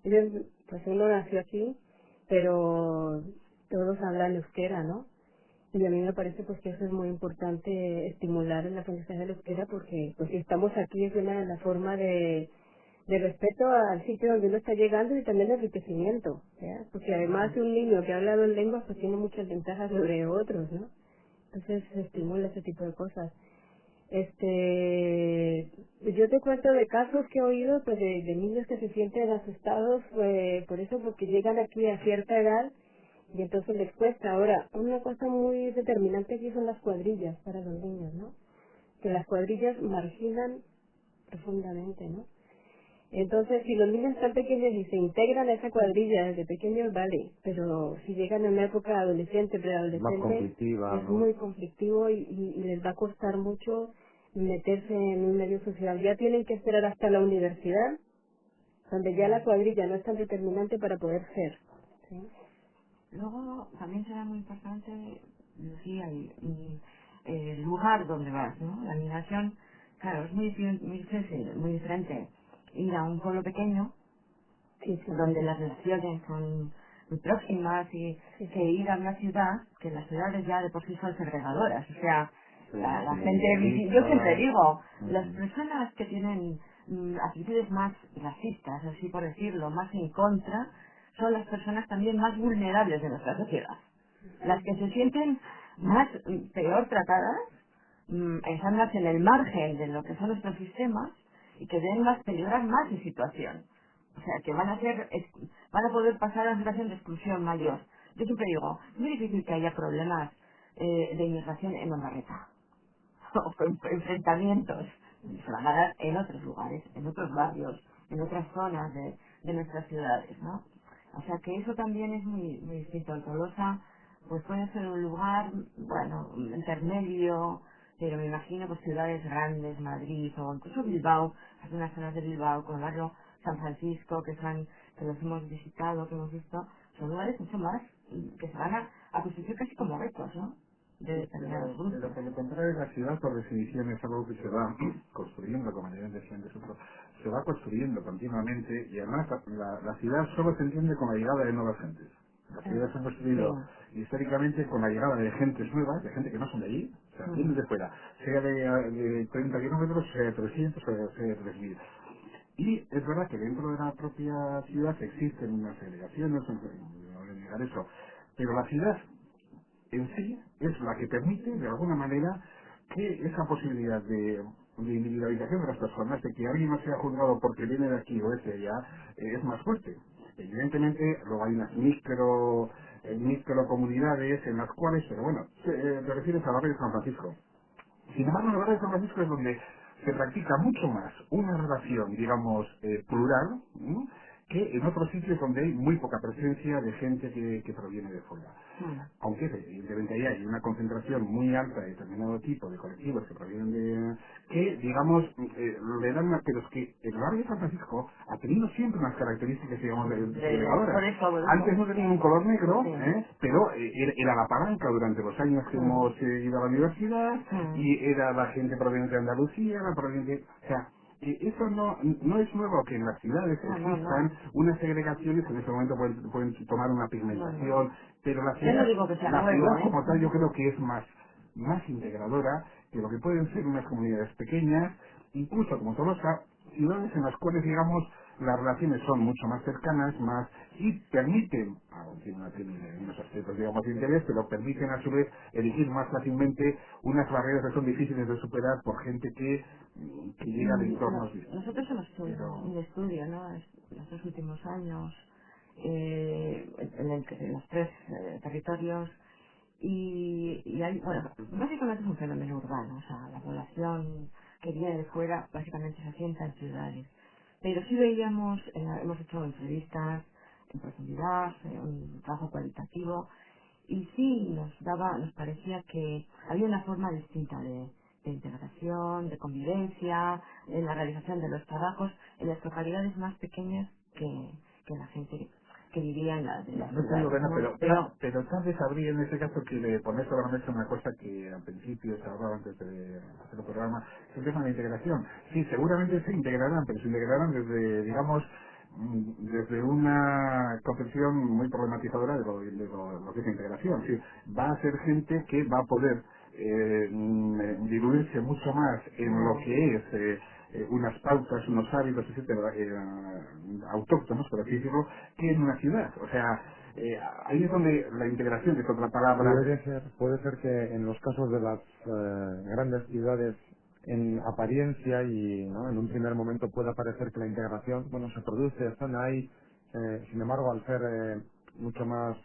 ellos, pues uno nació aquí, pero todos hablan euskera, ¿no? Y a mí me parece pues que eso es muy importante estimular el aprendizaje del euskera porque pues si estamos aquí es una de las formas de respeto al sitio donde uno está llegando y también de enriquecimiento, ¿ya? Porque además un niño que habla dos lenguas pues tiene muchas ventajas sobre otros, ¿no? Entonces se estimula ese tipo de cosas. Yo te cuento de casos que he oído pues de niños que se sienten asustados por eso porque llegan aquí a cierta edad y entonces les cuesta. Ahora, una cosa muy determinante aquí son las cuadrillas para los niños, ¿no? Que las cuadrillas marginan profundamente, ¿no? Entonces, si los niños están pequeños y se integran a esa cuadrilla desde pequeños, vale, pero si llegan en una época adolescente, Más preadolescente, conflictiva, es ¿no? muy conflictivo y les va a costar mucho meterse en un medio social. Ya tienen que esperar hasta la universidad, donde ya la cuadrilla no es tan determinante para poder ser. ¿Sí? Luego también será muy importante, Lucía, el lugar donde vas, ¿no? La migración, claro, es muy difícil, muy diferente ir a un pueblo pequeño Sí, sí, donde las relaciones son muy próximas y sí, que ir a una ciudad, que las ciudades ya de por sí son segregadoras. O sea, Sí, la gente, yo siempre individualistas. digo, las Ujú. personas que tienen actitudes más racistas, así por decirlo, más en contra, son las personas también más vulnerables de nuestra sociedad. Las que se sienten más peor tratadas, están más en el margen de lo que son nuestros sistemas y que deben más peligrar más su situación. O sea, que van a poder pasar a una situación de exclusión mayor. Yo siempre digo, es muy difícil que haya problemas de inmigración en Ondarreta o enfrentamientos se van a dar en otros lugares, en otros barrios, en otras zonas de nuestras ciudades, ¿no? O sea que eso también es muy distinto. El Tolosa pues puede ser un lugar, bueno, intermedio, pero me imagino pues ciudades grandes, Madrid o incluso Bilbao, algunas zonas de Bilbao, con el barrio San Francisco, que los hemos visitado, que hemos visto, son lugares mucho más que se van a constituir casi como retos, ¿no? De determinados Pero grupos. por lo contrario, la ciudad, por definición, es algo que se va construyendo, como ya decía antes otro, se va construyendo continuamente y además la ciudad solo se entiende con la llegada de nuevas gentes. Las Mm. ciudades se han Sí. construido históricamente con la llegada de gentes nuevas, de gente que no son de allí, o sea, vienen de fuera, sea de 30 kilómetros, sea de 300, sea de 3000. Y es verdad que dentro de la propia ciudad existen unas segregaciones, no voy a negar eso, pero la ciudad en sí es la que permite, de alguna manera, que esa posibilidad de individualización de las personas, de que alguien no sea juzgado porque viene de aquí o es de allá, es más fuerte. Evidentemente, luego hay unas micro comunidades en las cuales, pero bueno, te refieres a la barrio de San Francisco. Sin embargo, en el barrio de San Francisco es donde se practica mucho más una relación, digamos, plural, ¿no? Que en otros sitios donde hay muy poca presencia de gente que proviene de fuera. Mm. Aunque evidentemente ahí hay una concentración muy alta de determinado tipo de colectivos que provienen de... que, digamos, le dan una... pero es que el barrio de San Francisco ha tenido siempre unas características, digamos, segregadoras. Por Antes eso. no tenía un color negro, Sí. pero era la palanca durante los años que Mm. hemos ido a la universidad Mm. y era la gente proveniente de Andalucía, la proveniente... O sea, eso no es nuevo que en las ciudades No, no, no. existan unas segregaciones que en ese momento pueden tomar una No, no. pigmentación, pero Yo no digo que sea la nuevo, ciudad ¿eh? como tal yo creo que es más integradora que lo que pueden ser unas comunidades pequeñas, incluso como Tolosa, ciudades en las cuales, digamos, las relaciones son mucho más cercanas, más y permiten, tienen unos aspectos, digamos, de interés, pero permiten a su vez elegir más fácilmente unas barreras que son difíciles de superar por gente que llega de entornos distintos. Nosotros hemos hecho Pero un estudio, ¿no? En estos últimos años, en los tres territorios, y hay, bueno, básicamente es un fenómeno urbano, o sea, la población que viene de fuera básicamente se asienta en ciudades. Pero sí veíamos, hemos hecho entrevistas en profundidad, un trabajo cualitativo, y sí nos parecía que había una forma distinta de integración, de convivencia, en la realización de los trabajos en las localidades más pequeñas que la gente que vivía en las no te digo que ciudades, no, ¿no? Pero, pero tal vez habría en ese caso que le poner sobre la mesa una cosa que al principio se hablaba antes de hacer el programa, es el tema de integración. Sí, seguramente se integrarán, pero se integrarán desde, digamos, desde una concepción muy problematizadora de lo que es integración. Sí, va a ser gente que va a poder diluirse mucho más en lo mm, que es unas pautas, unos hábitos, etcétera, autóctonos, por así decirlo, que en una ciudad. O sea, ahí es donde la integración, que es otra palabra. Puede ser que en los casos de las grandes ciudades, en apariencia y ¿no? en un primer momento pueda parecer que la integración, bueno, se produce, están ahí, sin embargo, al ser mucho más,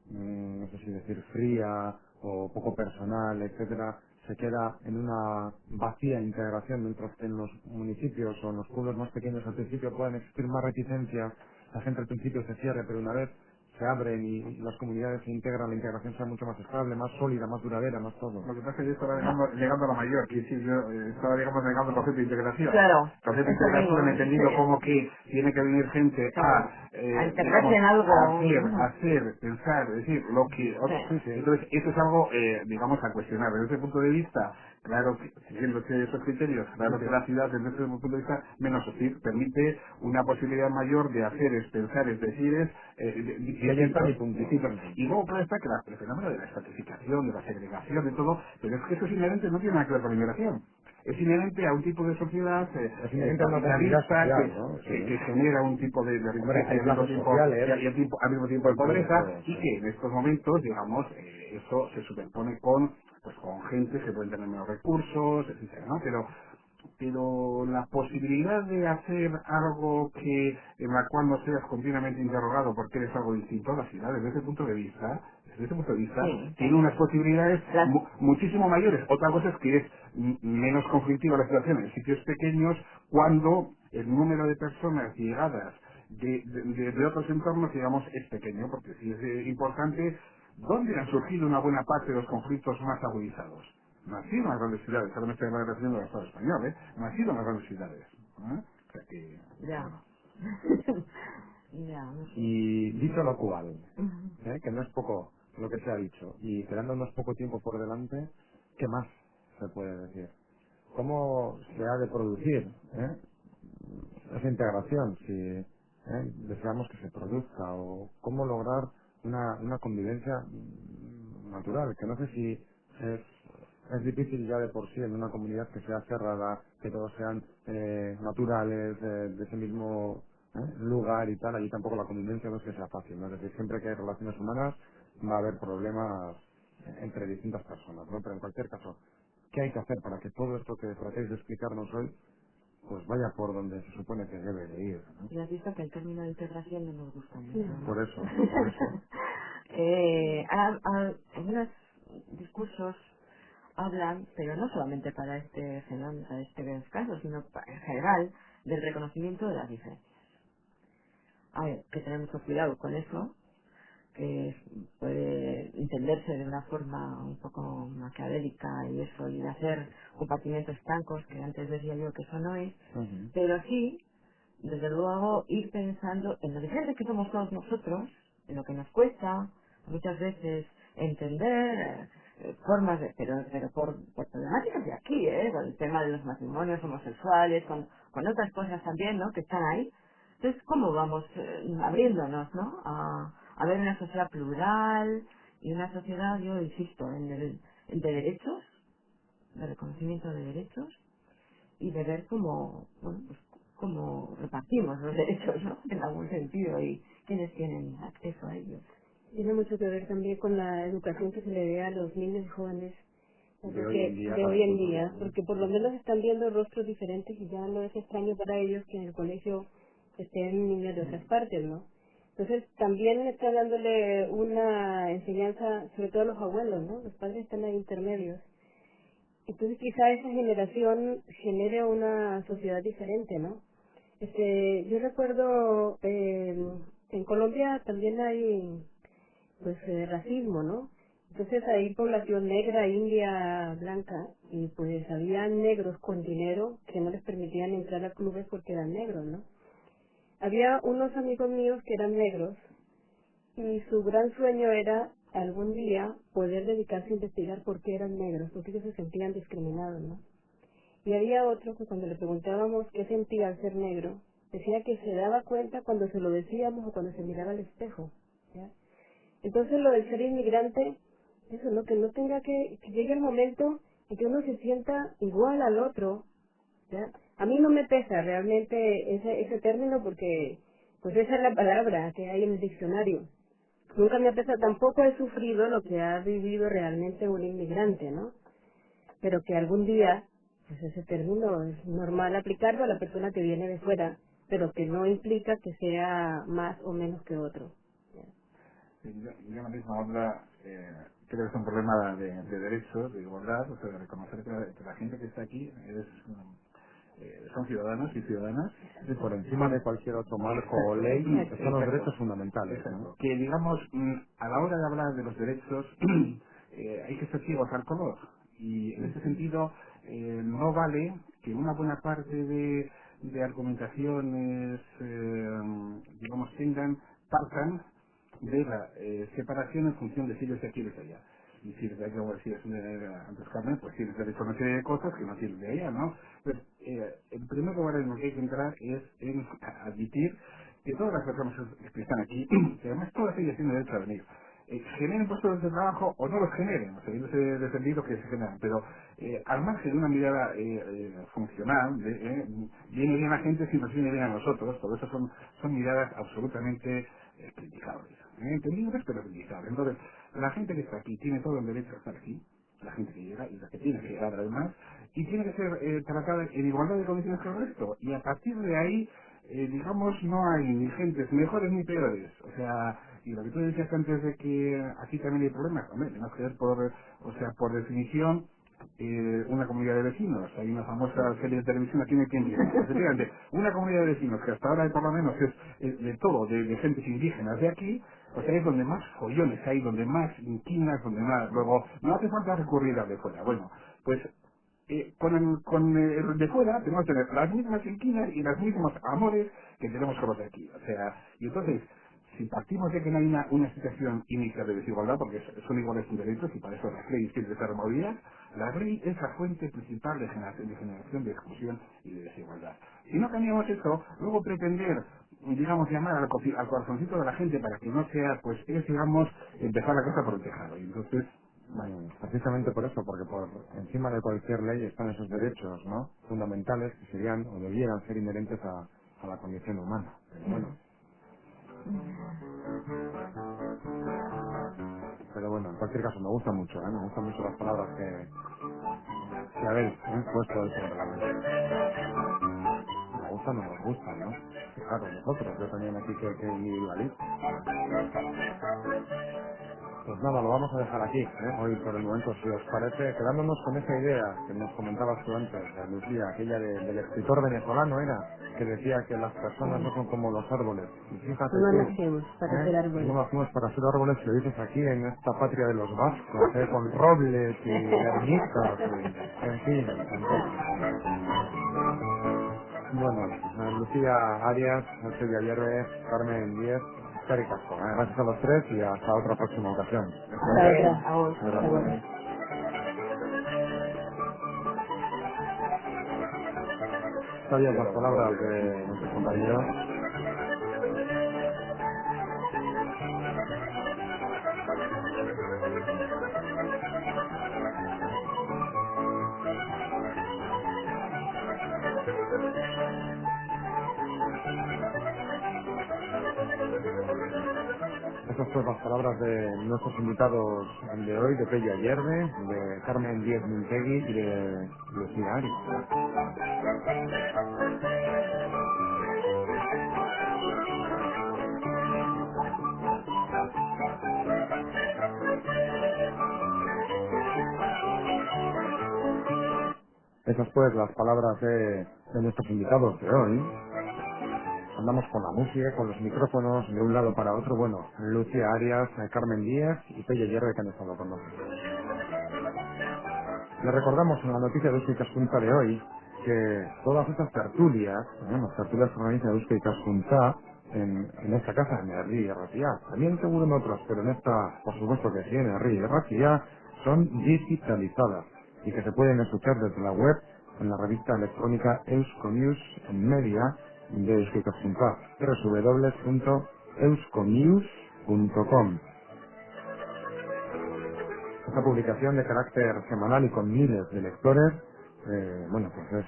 no sé si decir, fría o poco personal, etcétera, se queda en una vacía integración, mientras que en los municipios o en los pueblos más pequeños al principio pueden existir más reticencias, la gente al principio se cierre, pero una vez se abren y las comunidades se integran, la integración sea mucho más estable, más sólida, más duradera, más todo. Lo que pasa es que yo estaba llegando a la mayor, que sí, yo estaba, digamos, negando el concepto de integración. claro, El concepto de eso integración digo, entendido como que tiene que venir gente claro, a integrarse digamos, en algo. hacer, pensar, decir, lo que... Sí, sí. Entonces, eso es algo, digamos, a cuestionar. Desde ese punto de vista, claro, que siguiendo esos criterios, claro que la ciudad, desde ese punto de vista, menos hostil, permite una posibilidad mayor de hacer, es pensar, es decir, Y ahí está mi punto. distintos. Y luego, claro está que el fenómeno de la estratificación, de la segregación, de todo, pero es que eso es inherente, no tiene nada que ver con la inmigración. Es inherente a un tipo de sociedad Es inherente a una comunidad capitalista social, ¿no? que genera un tipo de Hombre, riqueza y hay al mismo clases tiempo, sociales, al mismo tiempo de sobre pobreza todo, y sí. que en estos momentos, digamos, eso se superpone con gente que pueden tener menos recursos, etcétera, ¿no? Pero la posibilidad de hacer algo en la cual no seas continuamente interrogado porque eres algo distinto a la ciudad, desde ese punto de vista, desde ese punto de vista, Sí, tiene unas posibilidades las- muchísimo mayores. Otra cosa es que es menos conflictiva la situación en sitios pequeños cuando el número de personas llegadas de otros entornos, digamos, es pequeño, porque si es importante, ¿dónde han surgido una buena parte de los conflictos más agudizados? No han sido en las grandes ciudades, ahora me estoy refiriendo al Estado español, ¿eh? No han sido en las grandes ciudades. ¿Eh? O sea que, ya. bueno. Ya, no sé. Y dicho lo cual, Ujú. que no es poco lo que se ha dicho, y quedándonos poco tiempo por delante, ¿qué más se puede decir? ¿Cómo se ha de producir esa integración si deseamos que se produzca? ¿O cómo lograr una convivencia natural? Que no sé si es difícil ya de por sí en una comunidad que sea cerrada, que todos sean naturales, de ese mismo lugar y tal. Allí tampoco la convivencia no es que sea fácil, ¿no? Es decir, siempre que hay relaciones humanas va a haber problemas entre distintas personas, ¿no? Pero en cualquier caso, ¿qué hay que hacer para que todo esto que tratéis de explicarnos hoy pues vaya por donde se supone que debe de ir, ¿no? Y has visto que el término de integración no nos gusta mucho, No. ¿no? Por eso. Algunos discursos hablan, pero no solamente para este fenómeno, para este caso, sino en general, del reconocimiento de las diferencias. A ver, que tener mucho cuidado con eso, que puede entenderse de una forma un poco maquiavélica y eso, y de hacer compartimentos estancos, que antes decía yo que eso no es, Ujú. pero sí, desde luego, ir pensando en lo diferentes que somos todos nosotros, en lo que nos cuesta muchas veces entender formas de, pero por problemáticas de aquí, con el tema de los matrimonios homosexuales, con otras cosas también, ¿no? Que están ahí. Entonces, ¿cómo vamos abriéndonos, ¿no? A ver una sociedad plural y una sociedad, yo insisto, de derechos, de reconocimiento de derechos y de ver cómo, bueno, pues, cómo repartimos los derechos, ¿no? En algún sentido y quiénes tienen acceso a ellos. Tiene mucho que ver también con la educación que se le dé a los niños y jóvenes De hoy en porque día de para hoy el en futuro, día, ¿no? porque por lo menos están viendo rostros diferentes y ya no es extraño para ellos que en el colegio estén niños de otras partes, ¿no? Entonces también está dándole una enseñanza, sobre todo a los abuelos, ¿no? Los padres están ahí intermedios. Entonces quizá esa generación genere una sociedad diferente, ¿no? Yo recuerdo en Colombia también hay pues racismo, ¿no? Entonces hay población negra, india, blanca, y pues había negros con dinero que no les permitían entrar a clubes porque eran negros, ¿no? Había unos amigos míos que eran negros y su gran sueño era algún día poder dedicarse a investigar por qué eran negros, porque ellos se sentían discriminados, ¿no? Y había otro que cuando le preguntábamos qué sentía al ser negro, decía que se daba cuenta cuando se lo decíamos o cuando se miraba al espejo, ¿ya? Entonces lo del ser inmigrante, eso, ¿no? Que no tenga que llegue el momento en que uno se sienta igual al otro, ¿ya? A mí no me pesa realmente ese término porque, pues esa es la palabra que hay en el diccionario. Nunca me ha pesado, tampoco he sufrido lo que ha vivido realmente un inmigrante, ¿no? Pero que algún día, pues ese término es normal aplicarlo a la persona que viene de fuera, pero que no implica que sea más o menos que otro. ¿Ya? Yo en la misma onda creo que es un problema de derechos, de igualdad, o sea, de reconocer que la gente que está aquí son ciudadanos y ciudadanas. Y por encima de Son, cualquier otro marco o exacto, ley, son los exacto, derechos fundamentales, ¿no? exacto. Que digamos, a la hora de hablar de los derechos, hay que ser ciegos al color. Y en ese sentido, no vale que una buena parte de argumentaciones, digamos, partan de la separación en función de si eres de aquí o de allá. Y si eres de aquí o si eres de antes Carmen, pues tienes derecho a una serie de cosas que no tienes de allá, ¿no? Pero en primer lugar en lo que hay que entrar es en admitir que todas las personas que están aquí, que además todas ellas tienen derecho a venir, generen puestos de trabajo o no los generen, o sea, yo no sé defendido que se generan, pero al margen de una mirada funcional, viene bien a la gente si nos viene bien a nosotros, todo eso son miradas absolutamente criticables, entendibles pero criticables. Entonces, la gente que está aquí tiene todo el derecho a estar aquí, la gente que llega y la que tiene que llegar además, y tiene que ser tratada en igualdad de condiciones que el resto, y a partir de ahí digamos, no hay ni gentes mejores ni peores. O sea, Y lo que tú decías antes de que aquí también hay problemas, hombre, tenemos que ver por definición, una comunidad de vecinos. Hay una famosa serie de televisión aquí en el que efectivamente, una comunidad de vecinos que hasta ahora por lo menos es de todo, de gentes indígenas de aquí, pues ahí es donde más follones hay, donde más inquinas, donde más, luego, no hace falta recurrir a de fuera. Bueno, pues con el de fuera tenemos que tener las mismas inquinas y los mismos amores que tenemos con los de aquí. O sea, y entonces, si partimos de que no hay una situación inicial de desigualdad, porque son iguales sus derechos y para eso las leyes tienen que ser removidas, la ley es la fuente principal de generación de exclusión y de desigualdad. Si no cambiamos eso, luego pretender, digamos, llamar al corazoncito de la gente para que no sea, pues es, digamos, empezar la cosa por el tejado. Y entonces, Precisamente por eso, porque por encima de cualquier ley están esos derechos, ¿no? Fundamentales que serían o debieran ser inherentes a la condición humana. Pero bueno, en cualquier caso me gusta mucho, ¿eh? Me gustan mucho las palabras que habéis puesto sobre la mesa. Me gustan o nos gustan, ¿no? Fijaros nosotros, yo también aquí que individualizo. Pues nada, lo vamos a dejar aquí, hoy por el momento, si os parece, quedándonos con esa idea que nos comentabas tú antes, Lucía, aquella del escritor venezolano era, que decía que las personas no Sí. son como los árboles. Y fíjate No tú, nacemos para ser no árboles. nacimos para ser árboles, lo dices aquí en esta patria de los vascos, con robles y ermitas, en fin. Bueno, Lucía Arias, Silvia Hierve, Carmen Díez, Cari Casco. Gracias a los tres y hasta otra próxima ocasión. Hasta otra. A vos. Hasta luego. Gracias. Sabías las palabras de nuestros compañeros. Esas son las palabras de nuestros invitados de hoy, de Pella Hierve, de Carmen Díez Mintegui y de Lucía Arias. Esas pues las palabras de nuestros invitados de hoy. Andamos con la música, con los micrófonos de un lado para otro. Bueno, Lucía Arias, Carmen Díaz y Pella Hierve que han estado con nosotros. Le recordamos en la noticia de Eusko Ikaskuntza de hoy que todas estas tertulias, las tertulias que organiza Eusko Ikaskuntza en esta casa, en Herri y Ratia, también seguro en otras, pero en esta, por supuesto que sí, en Herri y Ratia, son digitalizadas y que se pueden escuchar desde la web en la revista electrónica Euskonews en Media de Eusko Ikaskuntza, www.euskonews.com. Esta publicación de carácter semanal y con miles de lectores, bueno, pues es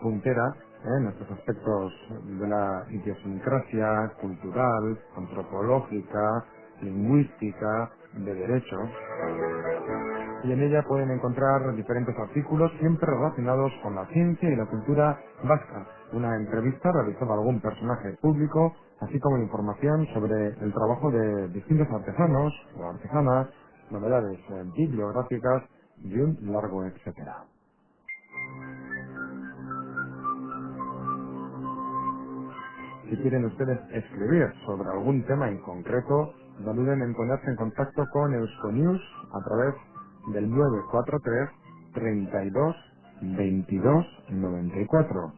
puntera en estos aspectos de la idiosincrasia cultural, antropológica, lingüística, de derecho. Y en ella pueden encontrar diferentes artículos siempre relacionados con la ciencia y la cultura vasca. Una entrevista realizada a algún personaje público, así como información sobre el trabajo de distintos artesanos o artesanas, novedades bibliográficas y un largo etcétera. Si quieren ustedes escribir sobre algún tema en concreto, no duden en ponerse en contacto con Euskonews a través del 943 32 22 94.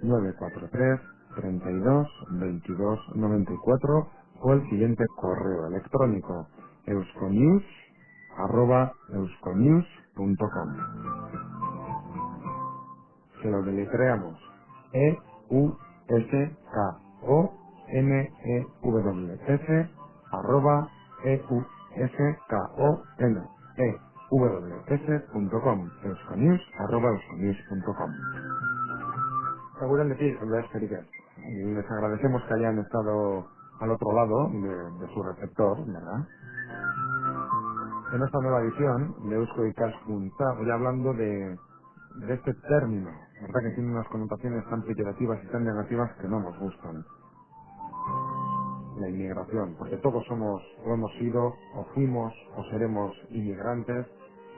943 32 22 94 o el siguiente correo electrónico euskonews@euskonews.com. Se lo deletreamos. EUSKONEWS @euskonews.com. Euskonews@euskonews.com. Seguro decir, les agradecemos que hayan estado al otro lado de su receptor, ¿verdad? En esta nueva edición de Eusko Ikaskuntza voy hablando de este término, ¿verdad? Que tiene unas connotaciones tan peyorativas y tan negativas que no nos gustan. la inmigración, porque todos somos, o hemos sido, o fuimos, o seremos inmigrantes,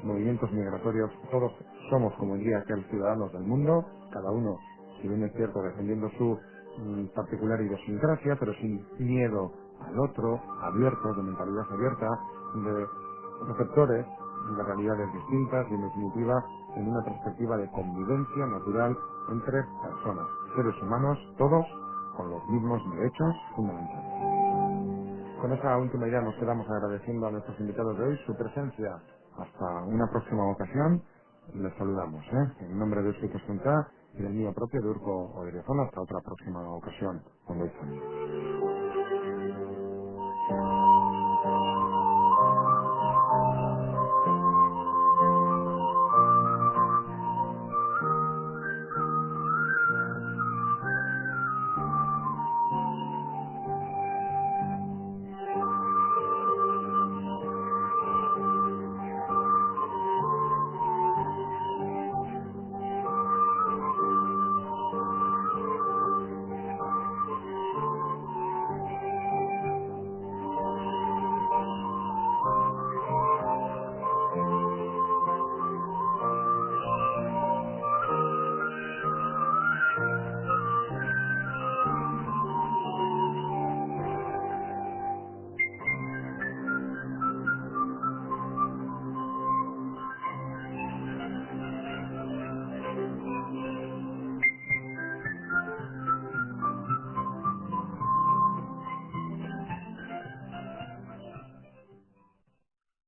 movimientos migratorios, todos somos, como diría aquel, ciudadanos del mundo, cada uno, si bien es cierto, defendiendo su particular idiosincrasia, pero sin miedo al otro, abiertos, de mentalidad abierta, de receptores de realidades distintas y, en definitiva, en una perspectiva de convivencia natural entre personas, seres humanos, todos con los mismos derechos fundamentales. Con esa última idea nos quedamos agradeciendo a nuestros invitados de hoy su presencia. Hasta una próxima ocasión. Les saludamos, en nombre de Euskadi Junta y del mío propio de Urco Oderezón. Hasta otra próxima ocasión. Con